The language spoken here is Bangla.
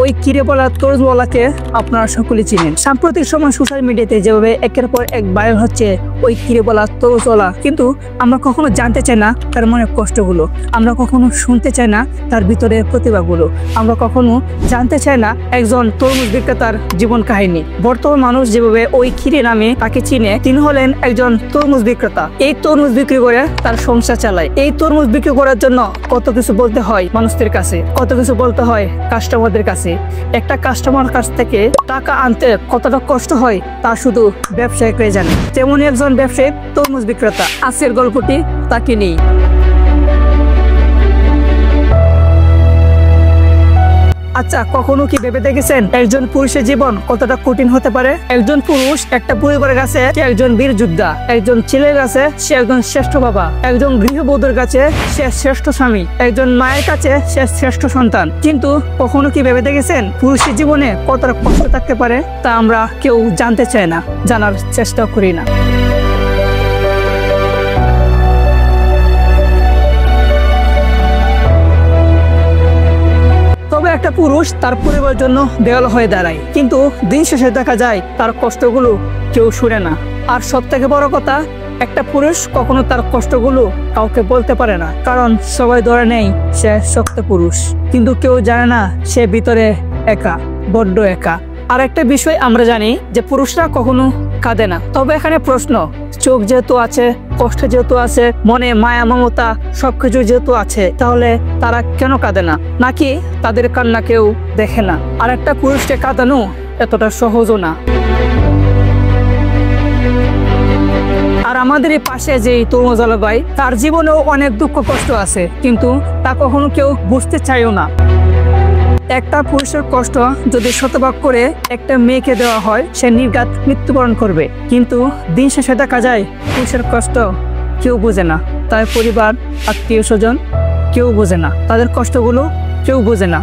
ওই কিরে বলা তরুজ বলাকে আপনারা সকলে চিনেন। সাম্প্রতিক সময় সোশ্যাল মিডিয়াতে যেভাবে একের পর এক ভাইরাল হচ্ছে ওই কিরে বলা তরুজ বলা, কিন্তু আমরা কখনো জানতে চাই না তার মনের কষ্টগুলো, আমরা কখনো শুনতে চাই না তার ভিতরে প্রতিভাগুলো, আমরা কখনো জানতে চাই না একজন তরমুজ বিক্রেতার জীবন কাহিনী। বর্তমান মানুষ যেভাবে ওই কিরে নামে তাকে চিনে, তিনি হলেন একজন তরমুজ বিক্রেতা। এই তরমুজ বিক্রি করে তার সংসার চালায়। এই তরমুজ বিক্রি করার জন্য কত কিছু বলতে হয় মানুষদের কাছে, কত কিছু বলতে হয় কাস্টমারদের কাছে। একটা কাস্টমার কাছ থেকে টাকা আনতে কতটা কষ্ট হয় তা শুধু ব্যবসায়িকরাই জানে। তেমনই একজন ব্যবসায়ী তরমুজ বিক্রেতা। আজকের গল্পটি তাকে নিয়ে। আচ্ছা, কখনো কি ভেবে দেখেছেন একজন পুরুষের জীবন কতটা কঠিন হতে পারে? একজন পুরুষ একটা পরিবারের কাছে সে একজন বীর যোদ্ধা, একজন ছেলের কাছে সে একজন শ্রেষ্ঠ বাবা, একজন গৃহবধূর কাছে সে শ্রেষ্ঠ স্বামী, একজন মায়ের কাছে সে শ্রেষ্ঠ সন্তান। কিন্তু কখনো কি ভেবে দেখেছেন পুরুষের জীবনে কতটা কষ্ট থাকতে পারে? তা আমরা কেউ জানতে চাই না, জানার চেষ্টা করি না। তবে একটা পুরুষ তার পরিবারের জন্য দেওয়াল হয়ে দাঁড়ায়, কিন্তু দিন শেষে দেখা যায় তার কষ্টগুলো কেউ শুনে না। আর সব থেকে বড় কথা, একটা পুরুষ কখনো তার কষ্টগুলো কাউকে বলতে পারে না, কারণ সবাই ধরে নেই সে শক্ত পুরুষ, কিন্তু কেউ জানে না সে ভিতরে একা, বড্ড একা। আর একটা বিষয় আমরা জানি যে পুরুষরা কখনো কাঁদে না। তবে এখানে প্রশ্ন, চোখ যেহেতু আছে, কষ্ট যেহেতু আছে, মনে মায়া মমতা সবকিছু যেহেতু আছে, তাহলে তারা কেন কাঁদে না? নাকি তাদের কান্না কেউ দেখে না? আর একটা পুরুষকে কাঁদানো এতটা সহজও না। আর আমাদের এই পাশে যে তরমুজ আলা ভাই, তার জীবনেও অনেক দুঃখ কষ্ট আছে, কিন্তু তা কখনো কেউ বুঝতে চাইও না। একটা পুরুষের কষ্ট যদি শতভাগ করে একটা মেয়েকে দেওয়া হয়, সে নির্ঘাত মৃত্যুবরণ করবে। কিন্তু দিন শেষে দেখা যায় পুরুষের কষ্ট কেউ বোঝে না, তার পরিবার আত্মীয় স্বজন কেউ বোঝে না, তাদের কষ্টগুলো কেউ বোঝে না।